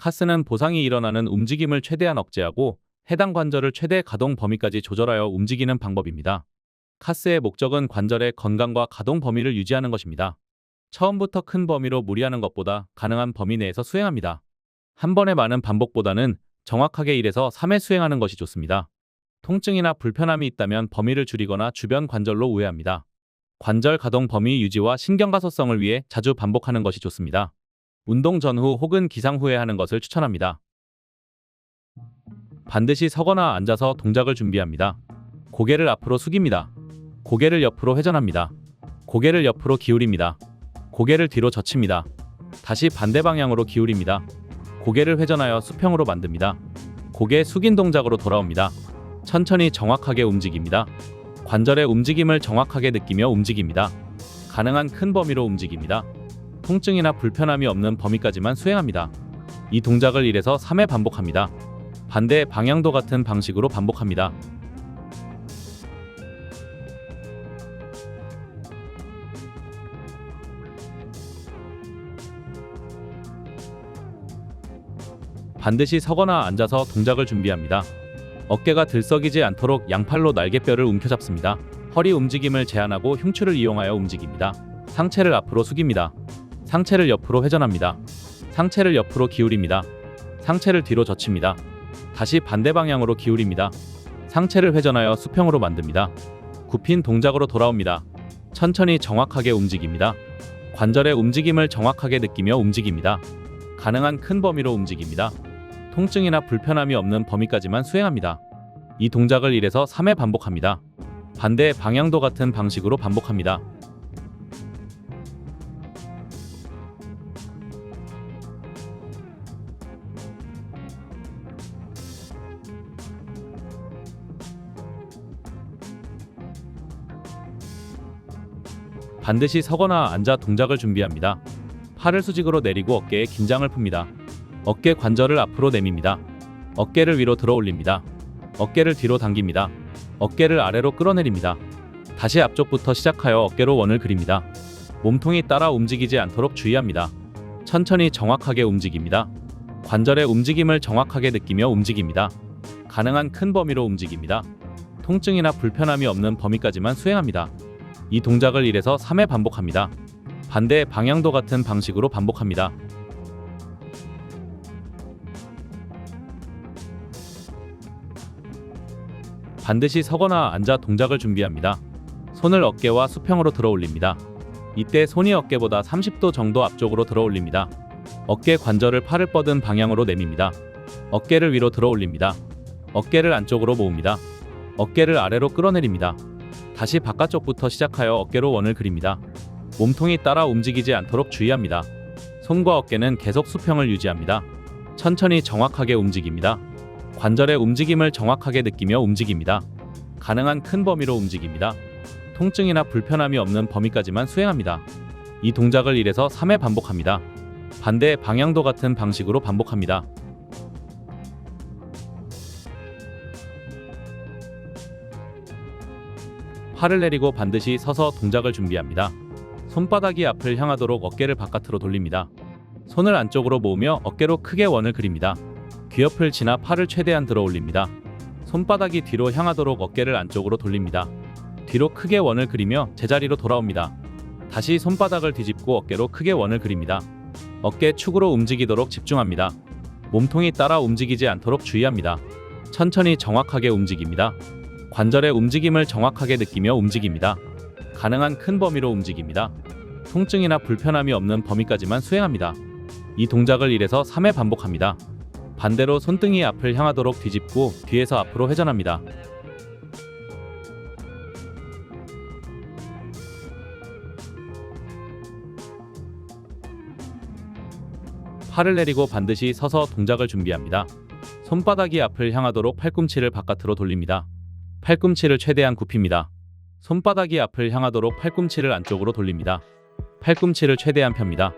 카스는 보상이 일어나는 움직임을 최대한 억제하고 해당 관절을 최대 가동 범위까지 조절하여 움직이는 방법입니다. 카스의 목적은 관절의 건강과 가동 범위를 유지하는 것입니다. 처음부터 큰 범위로 무리하는 것보다 가능한 범위 내에서 수행합니다. 한 번의 많은 반복보다는 정확하게 1에서 3회 수행하는 것이 좋습니다. 통증이나 불편함이 있다면 범위를 줄이거나 주변 관절로 우회합니다. 관절 가동 범위 유지와 신경 가소성을 위해 자주 반복하는 것이 좋습니다. 운동 전후 혹은 기상 후에 하는 것을 추천합니다. 반드시 서거나 앉아서 동작을 준비합니다. 고개를 앞으로 숙입니다. 고개를 옆으로 회전합니다. 고개를 옆으로 기울입니다. 고개를 뒤로 젖힙니다. 다시 반대 방향으로 기울입니다. 고개를 회전하여 수평으로 만듭니다. 고개 숙인 동작으로 돌아옵니다. 천천히 정확하게 움직입니다. 관절의 움직임을 정확하게 느끼며 움직입니다. 가능한 큰 범위로 움직입니다. 통증이나 불편함이 없는 범위까지만 수행합니다. 이 동작을 1에서 3회 반복합니다. 반대 방향도 같은 방식으로 반복합니다. 반드시 서거나 앉아서 동작을 준비합니다. 어깨가 들썩이지 않도록 양팔로 날개뼈를 움켜잡습니다. 허리 움직임을 제한하고 흉추를 이용하여 움직입니다. 상체를 앞으로 숙입니다. 상체를 옆으로 회전합니다. 상체를 옆으로 기울입니다. 상체를 뒤로 젖힙니다. 다시 반대 방향으로 기울입니다. 상체를 회전하여 수평으로 만듭니다. 굽힌 동작으로 돌아옵니다. 천천히 정확하게 움직입니다. 관절의 움직임을 정확하게 느끼며 움직입니다. 가능한 큰 범위로 움직입니다. 통증이나 불편함이 없는 범위까지만 수행합니다. 이 동작을 1에서 3회 반복합니다. 반대 방향도 같은 방식으로 반복합니다. 반드시 서거나 앉아 동작을 준비합니다. 팔을 수직으로 내리고 어깨에 긴장을 풉니다. 어깨 관절을 앞으로 내밉니다. 어깨를 위로 들어 올립니다. 어깨를 뒤로 당깁니다. 어깨를 아래로 끌어내립니다. 다시 앞쪽부터 시작하여 어깨로 원을 그립니다. 몸통이 따라 움직이지 않도록 주의합니다. 천천히 정확하게 움직입니다. 관절의 움직임을 정확하게 느끼며 움직입니다. 가능한 큰 범위로 움직입니다. 통증이나 불편함이 없는 범위까지만 수행합니다. 이 동작을 1에서 3회 반복합니다. 반대 방향도 같은 방식으로 반복합니다. 반드시 서거나 앉아 동작을 준비합니다. 손을 어깨와 수평으로 들어 올립니다. 이때 손이 어깨보다 30도 정도 앞쪽으로 들어 올립니다. 어깨 관절을 팔을 뻗은 방향으로 내밉니다. 어깨를 위로 들어 올립니다. 어깨를 안쪽으로 모읍니다. 어깨를 아래로 끌어내립니다. 다시 바깥쪽부터 시작하여 어깨로 원을 그립니다. 몸통이 따라 움직이지 않도록 주의합니다. 손과 어깨는 계속 수평을 유지합니다. 천천히 정확하게 움직입니다. 관절의 움직임을 정확하게 느끼며 움직입니다. 가능한 큰 범위로 움직입니다. 통증이나 불편함이 없는 범위까지만 수행합니다. 이 동작을 1에서 3회 반복합니다. 반대 방향도 같은 방식으로 반복합니다. 팔을 내리고 반드시 서서 동작을 준비합니다. 손바닥이 앞을 향하도록 어깨를 바깥으로 돌립니다. 손을 안쪽으로 모으며 어깨로 크게 원을 그립니다. 귀옆을 지나 팔을 최대한 들어 올립니다. 손바닥이 뒤로 향하도록 어깨를 안쪽으로 돌립니다. 뒤로 크게 원을 그리며 제자리로 돌아옵니다. 다시 손바닥을 뒤집고 어깨로 크게 원을 그립니다. 어깨 축으로 움직이도록 집중합니다. 몸통이 따라 움직이지 않도록 주의합니다. 천천히 정확하게 움직입니다. 관절의 움직임을 정확하게 느끼며 움직입니다. 가능한 큰 범위로 움직입니다. 통증이나 불편함이 없는 범위까지만 수행합니다. 이 동작을 1에서 3회 반복합니다. 반대로 손등이 앞을 향하도록 뒤집고 뒤에서 앞으로 회전합니다. 팔을 내리고 반드시 서서 동작을 준비합니다. 손바닥이 앞을 향하도록 팔꿈치를 바깥으로 돌립니다. 팔꿈치를 최대한 굽힙니다. 손바닥이 앞을 향하도록 팔꿈치를 안쪽으로 돌립니다. 팔꿈치를 최대한 펴니다.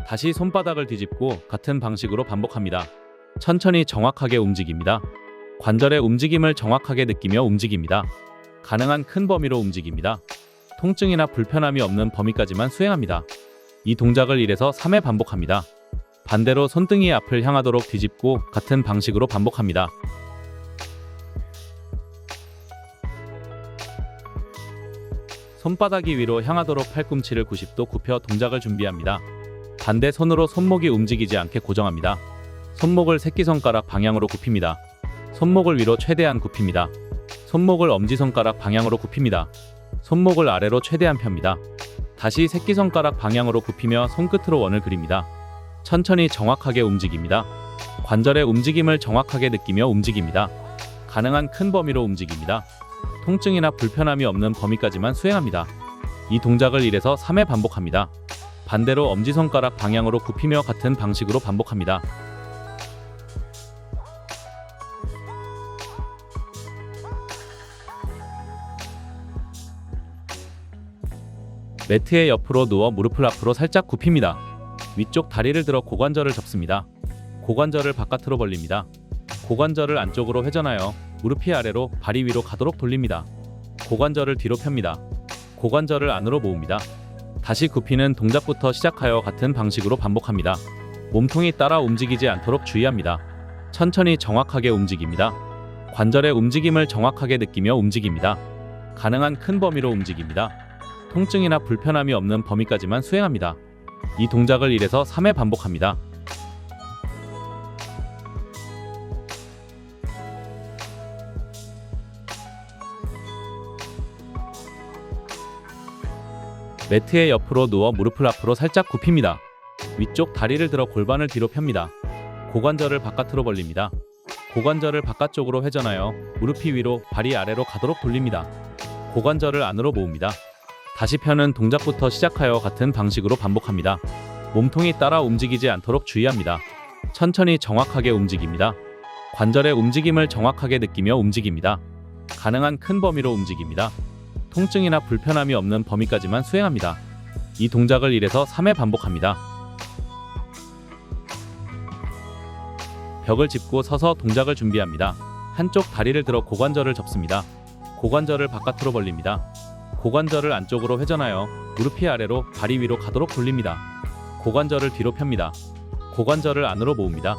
다시 손바닥을 뒤집고 같은 방식으로 반복합니다. 천천히 정확하게 움직입니다. 관절의 움직임을 정확하게 느끼며 움직입니다. 가능한 큰 범위로 움직입니다. 통증이나 불편함이 없는 범위까지만 수행합니다. 이 동작을 1에서 3회 반복합니다. 반대로 손등이 앞을 향하도록 뒤집고 같은 방식으로 반복합니다. 손바닥이 위로 향하도록 팔꿈치를 90도 굽혀 동작을 준비합니다. 반대 손으로 손목이 움직이지 않게 고정합니다. 손목을 새끼손가락 방향으로 굽힙니다. 손목을 위로 최대한 굽힙니다. 손목을 엄지손가락 방향으로 굽힙니다. 손목을 아래로 최대한 펴니다. 다시 새끼손가락 방향으로 굽히며 손끝으로 원을 그립니다. 천천히 정확하게 움직입니다. 관절의 움직임을 정확하게 느끼며 움직입니다. 가능한 큰 범위로 움직입니다. 통증이나 불편함이 없는 범위까지만 수행합니다. 이 동작을 1에서 3회 반복합니다. 반대로 엄지손가락 방향으로 굽히며 같은 방식으로 반복합니다. 매트의 옆으로 누워 무릎을 앞으로 살짝 굽힙니다. 위쪽 다리를 들어 고관절을 접습니다. 고관절을 바깥으로 벌립니다. 고관절을 안쪽으로 회전하여 무릎이 아래로 발이 위로 가도록 돌립니다. 고관절을 뒤로 펴니다. 고관절을 안으로 모읍니다. 다시 굽히는 동작부터 시작하여 같은 방식으로 반복합니다. 몸통이 따라 움직이지 않도록 주의합니다. 천천히 정확하게 움직입니다. 관절의 움직임을 정확하게 느끼며 움직입니다. 가능한 큰 범위로 움직입니다. 통증이나 불편함이 없는 범위까지만 수행합니다. 이 동작을 1에서 3회 반복합니다. 매트의 옆으로 누워 무릎을 앞으로 살짝 굽힙니다. 위쪽 다리를 들어 골반을 뒤로 펴니다. 고관절을 바깥으로 벌립니다. 고관절을 바깥쪽으로 회전하여 무릎이 위로 발이 아래로 가도록 돌립니다. 고관절을 안으로 모읍니다. 다시 펴는 동작부터 시작하여 같은 방식으로 반복합니다. 몸통이 따라 움직이지 않도록 주의합니다. 천천히 정확하게 움직입니다. 관절의 움직임을 정확하게 느끼며 움직입니다. 가능한 큰 범위로 움직입니다. 통증이나 불편함이 없는 범위까지만 수행합니다. 이 동작을 1에서 3회 반복합니다. 벽을 짚고 서서 동작을 준비합니다. 한쪽 다리를 들어 고관절을 접습니다. 고관절을 바깥으로 벌립니다. 고관절을 안쪽으로 회전하여 무릎이 아래로 발이 위로 가도록 돌립니다. 고관절을 뒤로 펴니다. 고관절을 안으로 모읍니다.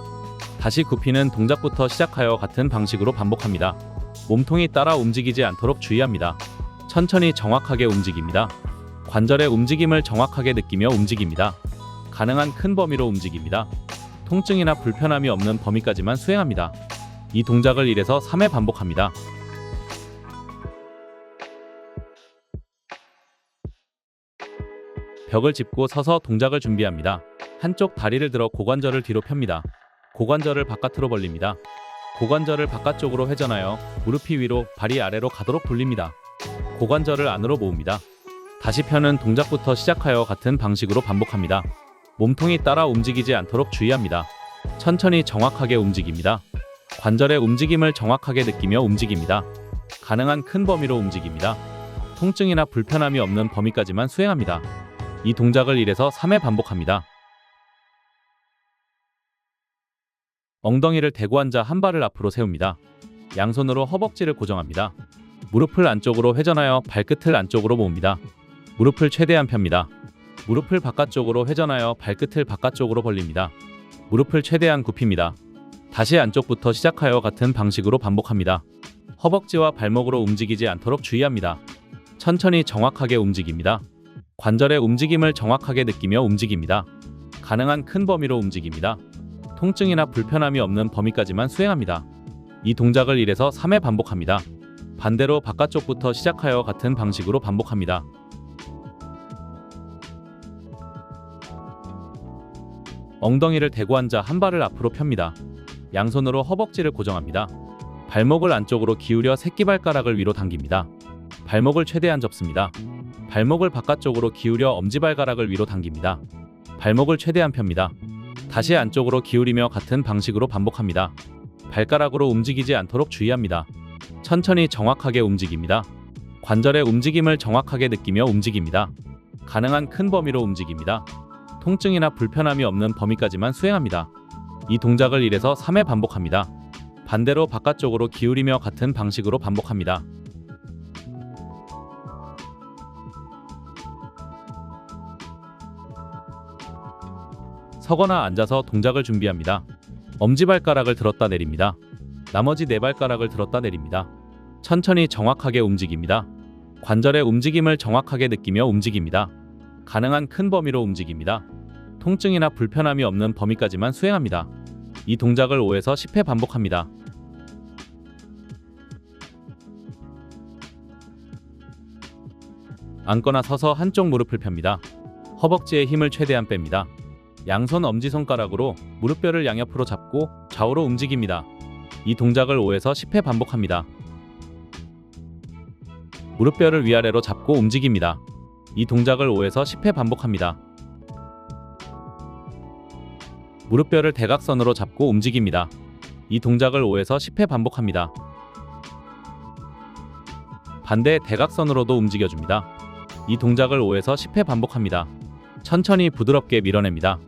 다시 굽히는 동작부터 시작하여 같은 방식으로 반복합니다. 몸통이 따라 움직이지 않도록 주의합니다. 천천히 정확하게 움직입니다. 관절의 움직임을 정확하게 느끼며 움직입니다. 가능한 큰 범위로 움직입니다. 통증이나 불편함이 없는 범위까지만 수행합니다. 이 동작을 1에서 3회 반복합니다. 벽을 짚고 서서 동작을 준비합니다. 한쪽 다리를 들어 고관절을 뒤로 펴니다. 고관절을 바깥으로 벌립니다. 고관절을 바깥쪽으로 회전하여 무릎이 위로 발이 아래로 가도록 돌립니다. 고관절을 안으로 모읍니다. 다시 펴는 동작부터 시작하여 같은 방식으로 반복합니다. 몸통이 따라 움직이지 않도록 주의합니다. 천천히 정확하게 움직입니다. 관절의 움직임을 정확하게 느끼며 움직입니다. 가능한 큰 범위로 움직입니다. 통증이나 불편함이 없는 범위까지만 수행합니다. 이 동작을 1에서 3회 반복합니다. 엉덩이를 대고 앉아 한 발을 앞으로 세웁니다. 양손으로 허벅지를 고정합니다. 무릎을 안쪽으로 회전하여 발끝을 안쪽으로 모읍니다. 무릎을 최대한 펴니다. 무릎을 바깥쪽으로 회전하여 발끝을 바깥쪽으로 벌립니다. 무릎을 최대한 굽힙니다. 다시 안쪽부터 시작하여 같은 방식으로 반복합니다. 허벅지와 발목으로 움직이지 않도록 주의합니다. 천천히 정확하게 움직입니다. 관절의 움직임을 정확하게 느끼며 움직입니다. 가능한 큰 범위로 움직입니다. 통증이나 불편함이 없는 범위까지만 수행합니다. 이 동작을 1에서 3회 반복합니다. 반대로 바깥쪽부터 시작하여 같은 방식으로 반복합니다. 엉덩이를 대고 앉아 한 발을 앞으로 펴니다. 양손으로 허벅지를 고정합니다. 발목을 안쪽으로 기울여 새끼발가락을 위로 당깁니다. 발목을 최대한 접습니다. 발목을 바깥쪽으로 기울여 엄지발가락을 위로 당깁니다. 발목을 최대한 펴니다. 다시 안쪽으로 기울이며 같은 방식으로 반복합니다. 발가락으로 움직이지 않도록 주의합니다. 천천히 정확하게 움직입니다. 관절의 움직임을 정확하게 느끼며 움직입니다. 가능한 큰 범위로 움직입니다. 통증이나 불편함이 없는 범위까지만 수행합니다. 이 동작을 1에서 3회 반복합니다. 반대로 바깥쪽으로 기울이며 같은 방식으로 반복합니다. 서거나 앉아서 동작을 준비합니다. 엄지발가락을 들었다 내립니다. 나머지 네 발가락을 들었다 내립니다. 천천히 정확하게 움직입니다. 관절의 움직임을 정확하게 느끼며 움직입니다. 가능한 큰 범위로 움직입니다. 통증이나 불편함이 없는 범위까지만 수행합니다. 이 동작을 5에서 10회 반복합니다. 앉거나 서서 한쪽 무릎을 펴니다. 허벅지에 힘을 최대한 뺍니다. 양손 엄지손가락으로 무릎뼈를 양옆으로 잡고 좌우로 움직입니다. 이 동작을 5에서 10회 반복합니다. 무릎뼈를 위아래로 잡고 움직입니다. 이 동작을 5에서 10회 반복합니다. 무릎뼈를 대각선으로 잡고 움직입니다. 이 동작을 5에서 10회 반복합니다. 반대 대각선으로도 움직여줍니다. 이 동작을 5에서 10회 반복합니다. 천천히 부드럽게 밀어냅니다.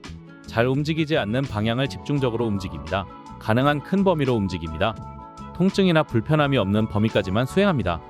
잘 움직이지 않는 방향을 집중적으로 움직입니다. 가능한 큰 범위로 움직입니다. 통증이나 불편함이 없는 범위까지만 수행합니다.